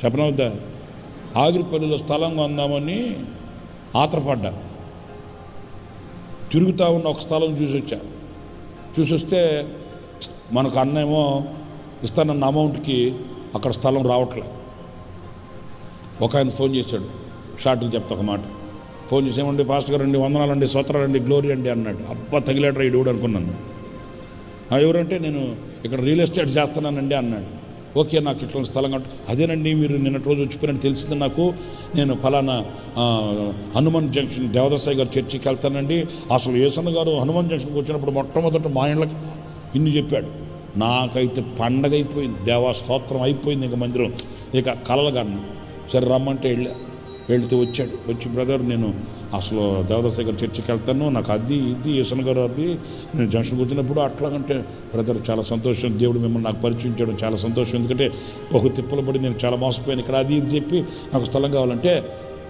చెప్పనవుద్దా? ఆగిరిపల్లిలో స్థలం కొందామని ఆత్రపడ్డా. తిరుగుతూ ఉన్న ఒక స్థలం చూసొస్తే మనకు అన్నేమో ఇస్తానన్న అమౌంట్కి అక్కడ స్థలం రావట్లే. ఒక ఆయన ఫోన్ చేశాడు, షార్ట్కి చెప్తా ఒక మాట. ఫోన్ చేసి ఏమండి పాస్టర్ గారు అండి, వందనాలండి, స్తోత్రాలండి, గ్లోరీ అండి అన్నాడు. అబ్బా తగిలేటరా ఇడు అనుకున్నాను. ఎవరంటే నేను ఇక్కడ రియల్ ఎస్టేట్ చేస్తున్నానండి అన్నాడు. ఓకే, నాకు ఇట్లా స్థలం కట్టు. అదేనండి, మీరు నిన్నటి రోజు వచ్చిపోయినట్టు తెలిసింది నాకు. నేను ఫలానా హనుమాన్ జంక్షన్ దేవదాసాయి గారు చర్చికి వెళ్తానండి. అసలు యేసన్న గారు హనుమాన్ జంక్షన్కి వచ్చినప్పుడు మొట్టమొదట మా ఇండ్లకి ఇన్ని చెప్పాడు. నాకైతే పండగ అయిపోయింది, దేవా స్తోత్రం అయిపోయింది. ఇంక మందిరం ఇక కలలుగాను. సరే రమ్మంటే వెళితే వచ్చి బ్రదర్ నేను అసలు దేవదాసాయి గారు చర్చికి వెళ్తాను, నాకు అది ఇది యేసన్న గారు అది నేను జంక్షన్కి వచ్చినప్పుడు అట్లాగంటే బ్రదర్ చాలా సంతోషం, దేవుడు మిమ్మల్ని నాకు పరిచయం చేయడం చాలా సంతోషం. ఎందుకంటే ఒక తిప్పలు పడి నేను చాలా మోసపోయాను ఇక్కడ అది ఇది చెప్పి నాకు స్థలం కావాలంటే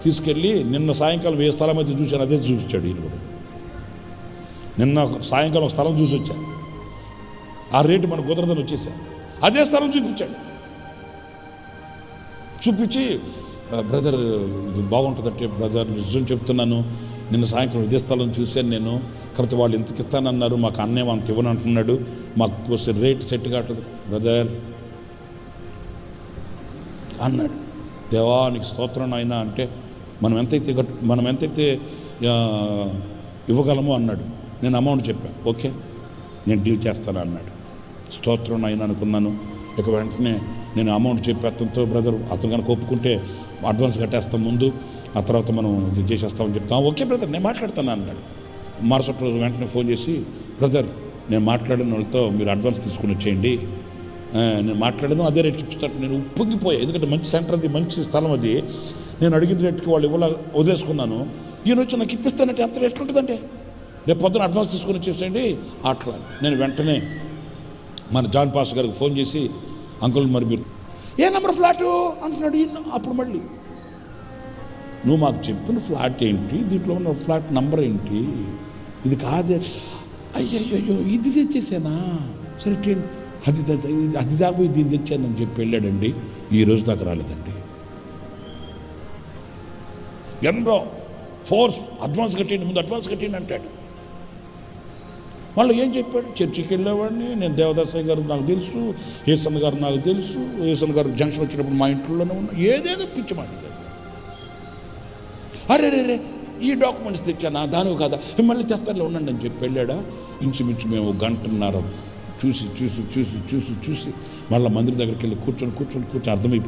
తీసుకెళ్ళి నిన్న సాయంకాలం ఏ స్థలం అయితే చూశాను అదే చూపించాడు. ఈయన కూడా నిన్న సాయంకాలం ఒక స్థలం చూసి వచ్చా. ఆ రేటు మనకు కుదరదని వచ్చేసా. అదే స్థలం చూపించి బ్రదర్ ఇది బాగుంటుందంటే బ్రదర్ నిజం చెప్తున్నాను, నిన్న సాయంత్రం ఇదే స్థలం చూశాను నేను, కాబట్టి వాళ్ళు ఇంతకి ఇస్తానన్నారు, మాకు అన్నేమో అంత ఇవ్వను అంటున్నాడు, మాకు రేట్ సెట్ కావట్లేదు బ్రదర్ అన్నాడు. దేవానికి స్తోత్రం అయినా అంటే మనం ఎంతైతే ఇవ్వగలమో అన్నాడు. నేను అమౌంట్ చెప్పాను, ఓకే నేను డీల్ చేస్తాను అన్నాడు. స్తోత్రం అయినా అనుకున్నాను. ఇక వెంటనే నేను అమౌంట్ చెప్పేస్తంతో బ్రదర్ అతను కనుక ఒప్పుకుంటే అడ్వాన్స్ కట్టేస్తాం ముందు, ఆ తర్వాత మనం ఇది చేసేస్తామని చెప్తాం. ఓకే బ్రదర్ నేను మాట్లాడతాను అన్నాడు. మరుసటి రోజు వెంటనే ఫోన్ చేసి బ్రదర్ నేను మాట్లాడిన వాళ్ళతో మీరు అడ్వాన్స్ తీసుకుని వచ్చేయండి, నేను మాట్లాడాను అదే రేట్ ఇస్తాను. నేను ఉప్పొంగిపోయా, ఎందుకంటే మంచి సెంటర్ అది, మంచి స్థలం అది. నేను అడిగిన రేట్కి వాళ్ళు వదిలేసుకున్నాను. ఈయన వచ్చి నాకు ఇప్పిస్తానంటే ఎంత రేట్లు ఉంటుందంటే రేపు పొద్దున అడ్వాన్స్ తీసుకుని వచ్చేసేయండి అట్లా. నేను వెంటనే మన జాన్ పాస్ గారికి ఫోన్ చేసి అంకుల్ మరి మీరు ఏ నెంబర్ ఫ్లాటు అంటున్నాడు ఈయన. అప్పుడు మళ్ళీ నువ్వు మాకు చెప్పిన ఫ్లాట్ ఏంటి, దీంట్లో ఉన్న ఫ్లాట్ నంబర్ ఏంటి, ఇది కాదే, అయ్యయ్యో ఇది తెచ్చేసానా, సరే అది దాపోయి దీన్ని తెచ్చానని చెప్పి వెళ్ళాడండి. ఈ రోజు దాకా రాలేదండి. ఎంతో ఫోర్స్ అడ్వాన్స్ కట్టేయండి, ముందు అడ్వాన్స్ కట్టేయండి అంటాడు. వాళ్ళు ఏం చెప్పాడు, చర్చికి వెళ్ళేవాడిని నేను, దేవదాసాయి గారు నాకు తెలుసు, యేసన్న గారు నాకు తెలుసు, యేసన్న గారు జంక్షన్ వచ్చినప్పుడు మా ఇంట్లోనే ఉన్నా, ఏదేదో పిచ్చి మాట్లాడాడు. అరే ఈ డాక్యుమెంట్స్ తెచ్చానా దానివి కదా, మళ్ళీ తెస్తానులే ఉండండి అని చెప్పి వెళ్ళాడా. ఇంచుమించు మేము గంటన్నర చూసి మళ్ళీ మందిరం దగ్గరికి వెళ్ళి కూర్చొని అర్థమైపోయింది.